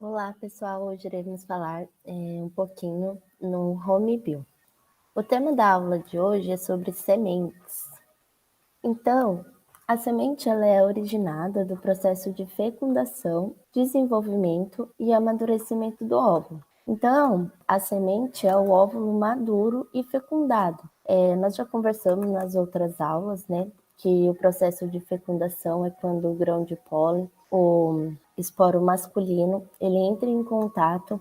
Olá, pessoal. Hoje iremos falar um pouquinho no Home Bio. O tema da aula de hoje é sobre sementes. Então, a semente ela é originada do processo de fecundação, desenvolvimento e amadurecimento do óvulo. Então, a semente é o óvulo maduro e fecundado. Nós já conversamos nas outras aulas, né, que o processo de fecundação é quando o grão de pólen, o esporo masculino, ele entra em contato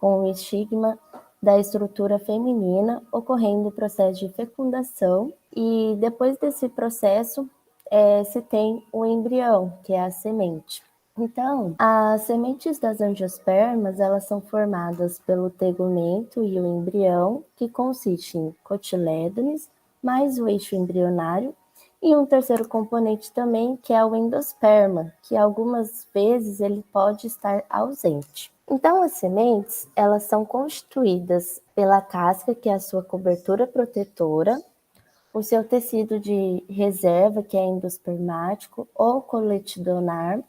com o estigma da estrutura feminina, ocorrendo o processo de fecundação, e depois desse processo se tem o embrião, que é a semente. Então, as sementes das angiospermas, elas são formadas pelo tegumento e o embrião, que consiste em cotilédones, mais o eixo embrionário, e um terceiro componente também, que é o endosperma, que algumas vezes ele pode estar ausente. Então, as sementes, elas são constituídas pela casca, que é a sua cobertura protetora, o seu tecido de reserva, que é endospermático, ou coletidonar,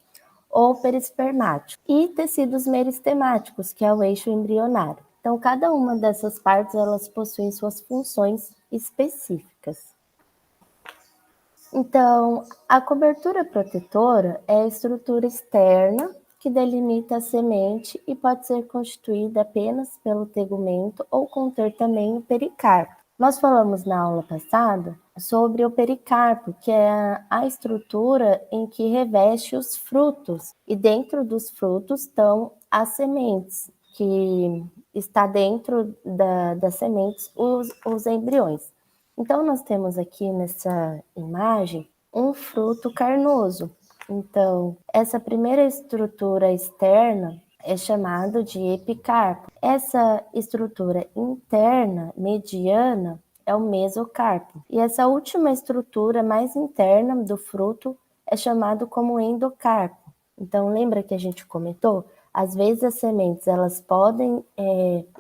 ou perispermático, e tecidos meristemáticos, que é o eixo embrionário. Então, cada uma dessas partes, elas possuem suas funções específicas. Então, a cobertura protetora é a estrutura externa que delimita a semente e pode ser constituída apenas pelo tegumento ou conter também o pericarpo. Nós falamos na aula passada sobre o pericarpo, que é a estrutura em que reveste os frutos, e dentro dos frutos estão as sementes, que está dentro das sementes os embriões. Então, nós temos aqui nessa imagem um fruto carnoso. Então, essa primeira estrutura externa é chamada de epicarpo. Essa estrutura interna, mediana, é o mesocarpo. E essa última estrutura mais interna do fruto é chamado como endocarpo. Então, lembra que a gente comentou? Às vezes as sementes elas podem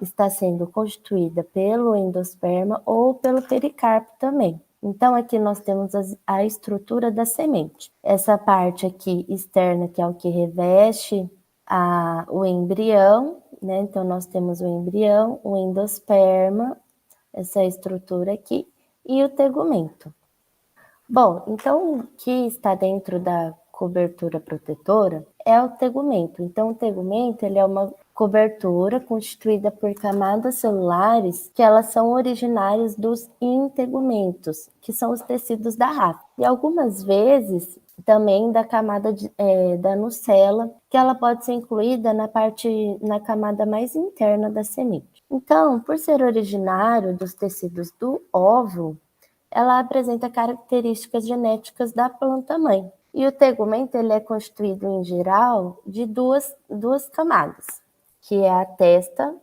estar sendo constituídas pelo endosperma ou pelo pericarpo também. Então, aqui nós temos a estrutura da semente. Essa parte aqui externa, que é o que reveste o embrião, né? Então, nós temos o embrião, o endosperma, essa estrutura aqui, e o tegumento. Bom, então o que está dentro da cobertura protetora é o tegumento. Então, o tegumento ele é uma cobertura constituída por camadas celulares que elas são originárias dos integumentos, que são os tecidos da ráfida. E algumas vezes também da camada da nucela, que ela pode ser incluída na camada mais interna da semente. Então, por ser originário dos tecidos do óvulo, ela apresenta características genéticas da planta-mãe. E o tegumento ele é constituído, em geral, de duas camadas, que é a testa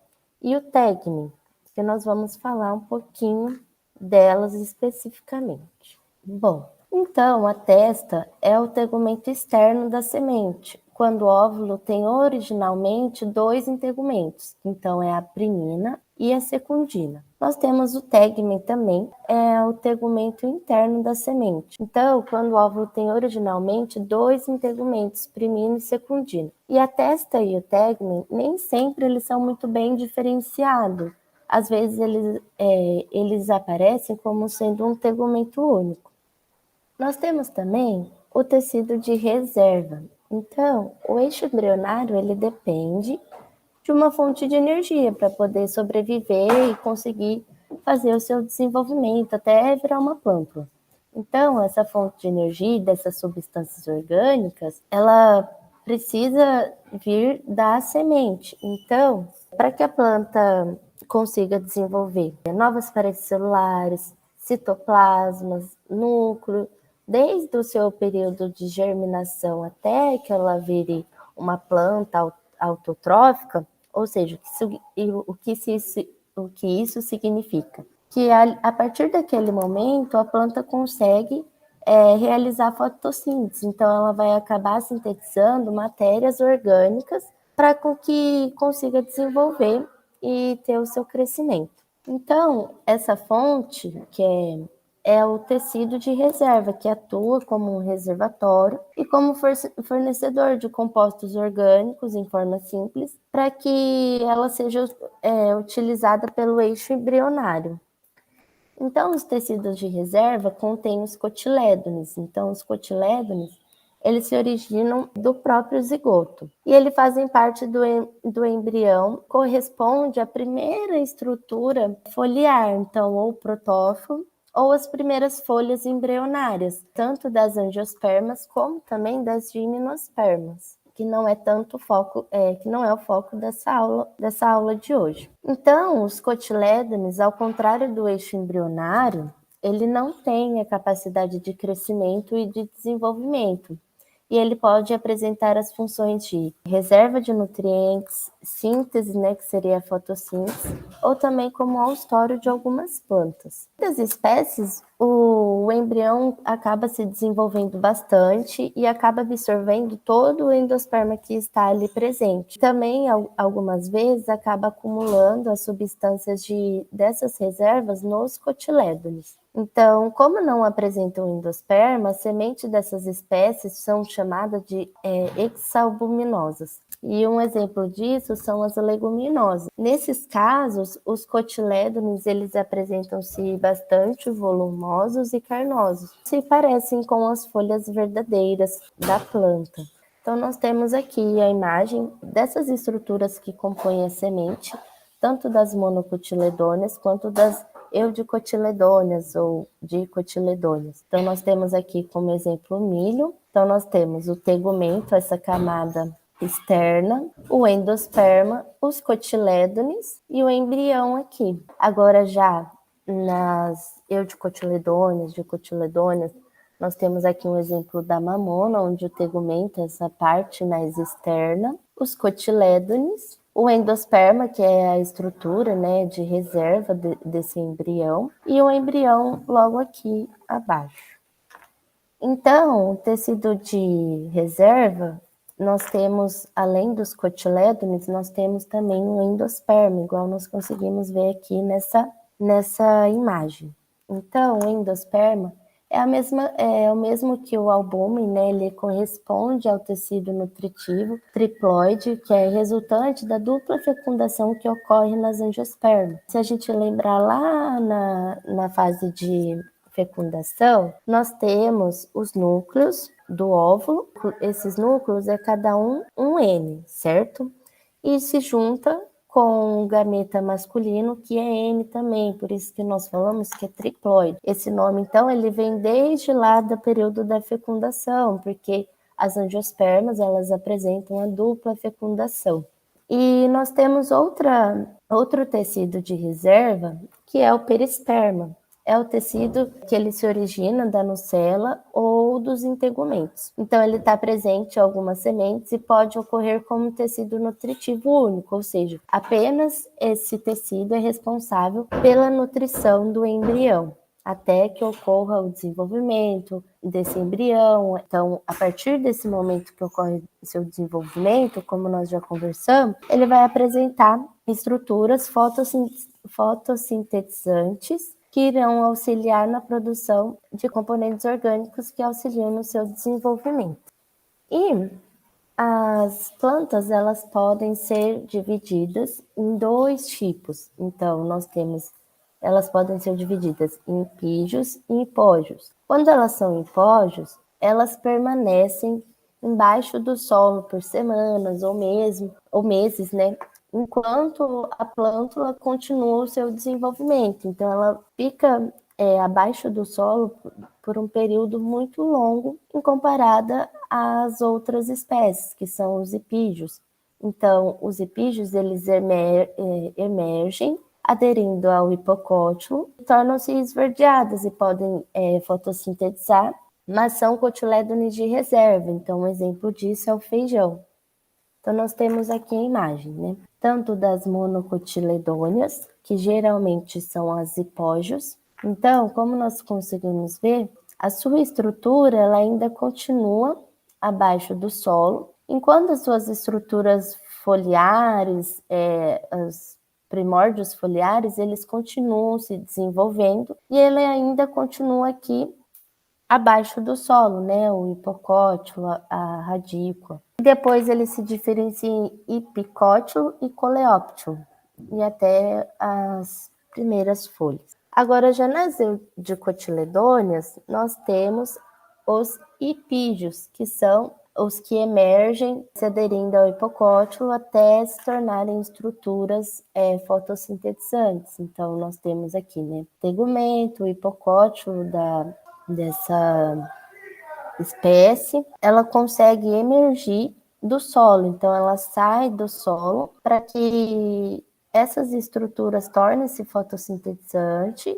e o tegme, que nós vamos falar um pouquinho delas especificamente. Bom, então a testa é o tegumento externo da semente, quando o óvulo tem originalmente dois integumentos, então é a primina e a secundina. Nós temos o tegmen também, é o tegumento interno da semente. Então, quando o óvulo tem originalmente dois integumentos, primino e secundino. E a testa e o tegmen, nem sempre eles são muito bem diferenciados. Às vezes eles aparecem como sendo um tegumento único. Nós temos também o tecido de reserva. Então, o eixo embrionário ele depende de uma fonte de energia para poder sobreviver e conseguir fazer o seu desenvolvimento até virar uma planta. Então, essa fonte de energia dessas substâncias orgânicas, ela precisa vir da semente. Então, para que a planta consiga desenvolver novas paredes celulares, citoplasmas, núcleo, desde o seu período de germinação até que ela vire uma planta autotrófica, ou seja, o que isso significa? Que a partir daquele momento a planta consegue realizar fotossíntese, então ela vai acabar sintetizando matérias orgânicas para que consiga desenvolver e ter o seu crescimento. Então, essa fonte, que é é o tecido de reserva, que atua como um reservatório e como fornecedor de compostos orgânicos em forma simples, para que ela seja utilizada pelo eixo embrionário. Então, os tecidos de reserva contêm os cotilédones. Então, os cotilédones, eles se originam do próprio zigoto. E eles fazem parte do embrião, corresponde à primeira estrutura foliar, então, ou protófilo, ou as primeiras folhas embrionárias, tanto das angiospermas como também das gimnospermas, que não é tanto foco, que não é o foco dessa aula de hoje. Então, os cotilédones, ao contrário do eixo embrionário, ele não tem a capacidade de crescimento e de desenvolvimento. E ele pode apresentar as funções de reserva de nutrientes, síntese, né, que seria a fotossíntese, ou também como austório de algumas plantas. Das espécies, o embrião acaba se desenvolvendo bastante e acaba absorvendo todo o endosperma que está ali presente. Também, algumas vezes, acaba acumulando as substâncias dessas reservas nos cotilédones. Então, como não apresentam endosperma, as sementes dessas espécies são chamadas de exalbuminosas. E um exemplo disso são as leguminosas. Nesses casos, os cotilédones eles apresentam-se bastante volumosos e carnosos, se parecem com as folhas verdadeiras da planta. Então, nós temos aqui a imagem dessas estruturas que compõem a semente, tanto das monocotiledôneas quanto das eudicotiledôneas ou dicotiledôneas. Então, nós temos aqui como exemplo o milho. Então, nós temos o tegumento, essa camada externa, o endosperma, os cotilédones e o embrião aqui. Agora, já nas eudicotiledôneas, dicotiledôneas, nós temos aqui um exemplo da mamona, onde o tegumento é essa parte mais externa, os cotilédones, o endosperma, que é a estrutura, né, de reserva desse embrião, e o embrião logo aqui abaixo. Então, o tecido de reserva, nós temos, além dos cotilédones, nós temos também o endosperma, igual nós conseguimos ver aqui nessa imagem. Então, o endosperma é o mesmo que o albúmen, né? Ele corresponde ao tecido nutritivo triploide, que é resultante da dupla fecundação que ocorre nas angiospermas. Se a gente lembrar lá na fase de fecundação, nós temos os núcleos do óvulo. Esses núcleos é cada um N, certo? E se junta com o gameta masculino, que é N também, por isso que nós falamos que é triploide. Esse nome, então, ele vem desde lá do período da fecundação, porque as angiospermas, elas apresentam a dupla fecundação. E nós temos outro tecido de reserva, que é o perisperma. É o tecido que ele se origina da nucela ou dos integumentos. Então, ele está presente em algumas sementes e pode ocorrer como tecido nutritivo único, ou seja, apenas esse tecido é responsável pela nutrição do embrião, até que ocorra o desenvolvimento desse embrião. Então, a partir desse momento que ocorre o seu desenvolvimento, como nós já conversamos, ele vai apresentar estruturas fotossintetizantes que irão auxiliar na produção de componentes orgânicos que auxiliam no seu desenvolvimento. E as plantas, elas podem ser divididas em dois tipos. Então, elas podem ser divididas em hipígios e hipógios. Quando elas são hipógios, elas permanecem embaixo do solo por semanas ou meses, né? Enquanto a plântula continua o seu desenvolvimento. Então, ela fica abaixo do solo por um período muito longo, em comparada às outras espécies, que são os hipígios. Então, os hipígios, eles emergem, aderindo ao hipocótilo, tornam-se esverdeadas e podem fotossintetizar, mas são cotilédones de reserva. Então, um exemplo disso é o feijão. Então, nós temos aqui a imagem, né? Tanto das monocotiledôneas, que geralmente são as hipógios. Então, como nós conseguimos ver, a sua estrutura ela ainda continua abaixo do solo, enquanto as suas estruturas foliares, primórdios foliares, eles continuam se desenvolvendo e ele ainda continua aqui abaixo do solo, né? O hipocótilo, a radícula. Depois ele se diferencia em hipicótilo e coleóptilo e até as primeiras folhas. Agora, já nas eudicotiledôneas, nós temos os hipídeos, que são os que emergem se aderindo ao hipocótilo até se tornarem estruturas fotossintetizantes. Então, nós temos aqui, né, tegumento, o hipocótilo dessa espécie, ela consegue emergir do solo, então ela sai do solo para que essas estruturas tornem-se fotossintetizante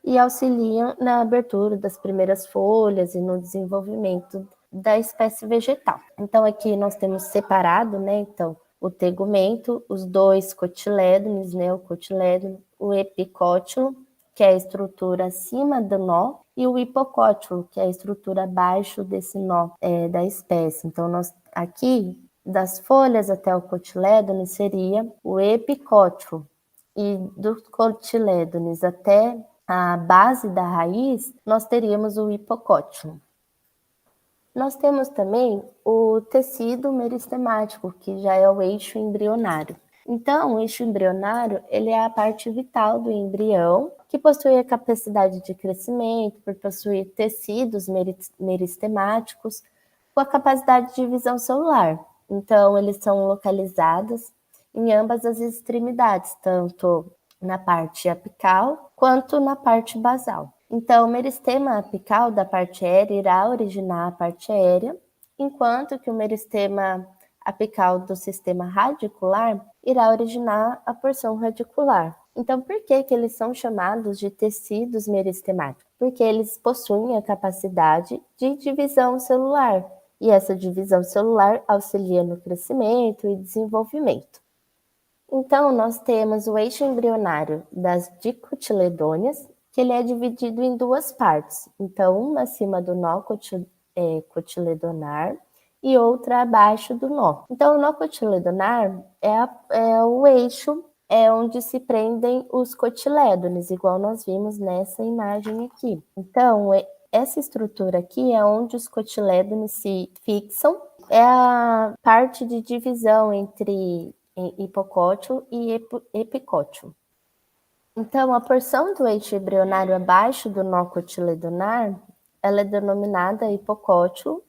e auxiliam na abertura das primeiras folhas e no desenvolvimento da espécie vegetal. Então aqui nós temos separado, né, então o tegumento, os dois cotilédones, né, o cotilédone, o epicótilo, que é a estrutura acima do nó, e o hipocótilo, que é a estrutura abaixo desse nó da espécie. Então, nós aqui, das folhas até o cotilédone, seria o epicótilo, e dos cotilédones até a base da raiz, nós teríamos o hipocótilo. Nós temos também o tecido meristemático, que já é o eixo embrionário. Então, o eixo embrionário, ele é a parte vital do embrião, que possui a capacidade de crescimento, por possuir tecidos meristemáticos, com a capacidade de divisão celular. Então, eles são localizados em ambas as extremidades, tanto na parte apical quanto na parte basal. Então, o meristema apical da parte aérea irá originar a parte aérea, enquanto que o meristema apical do sistema radicular irá originar a porção radicular. Então, por que eles são chamados de tecidos meristemáticos? Porque eles possuem a capacidade de divisão celular, e essa divisão celular auxilia no crescimento e desenvolvimento. Então, nós temos o eixo embrionário das dicotiledôneas, que ele é dividido em duas partes. Então, uma acima do nó cotiledonar e outra abaixo do nó. Então, o nó cotiledonar é o eixo onde se prendem os cotilédones, igual nós vimos nessa imagem aqui. Então, essa estrutura aqui é onde os cotilédones se fixam, é a parte de divisão entre hipocótilo e epicótilo. Então, a porção do eixo embrionário abaixo do nó cotiledonar, ela é denominada hipocótilo,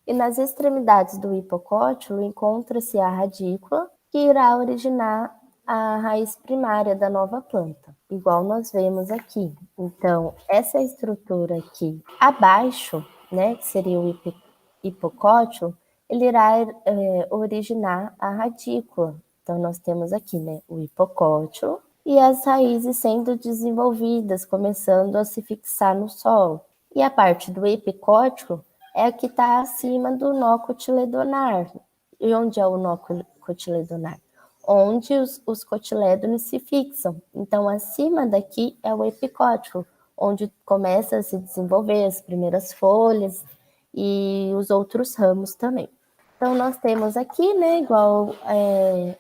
e nas extremidades do hipocótilo encontra-se a radícula, que irá originar a raiz primária da nova planta, igual nós vemos aqui. Então, essa estrutura aqui abaixo, né, que seria o hipocótilo, ele irá originar a radícula. Então, nós temos aqui, né, o hipocótilo e as raízes sendo desenvolvidas, começando a se fixar no solo. E a parte do epicótilo é a que está acima do nó cotiledonar. E onde é o nó cotiledonar? Onde os cotilédones se fixam. Então, acima daqui é o epicótilo, onde começa a se desenvolver as primeiras folhas e os outros ramos também. Então, nós temos aqui, né, igual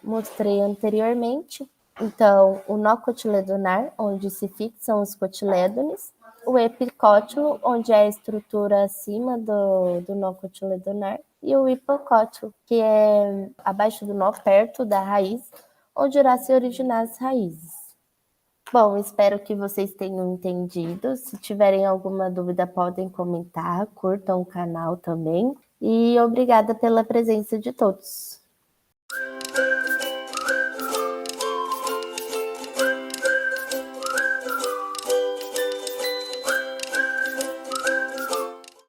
mostrei anteriormente, então, o nó cotiledonar, onde se fixam os cotilédones, o epicótilo, onde é a estrutura acima do nó cotiledonar, e o hipocótilo, que é abaixo do nó, perto da raiz, onde irá se originar as raízes. Bom, espero que vocês tenham entendido. Se tiverem alguma dúvida, podem comentar, curtam o canal também. E obrigada pela presença de todos.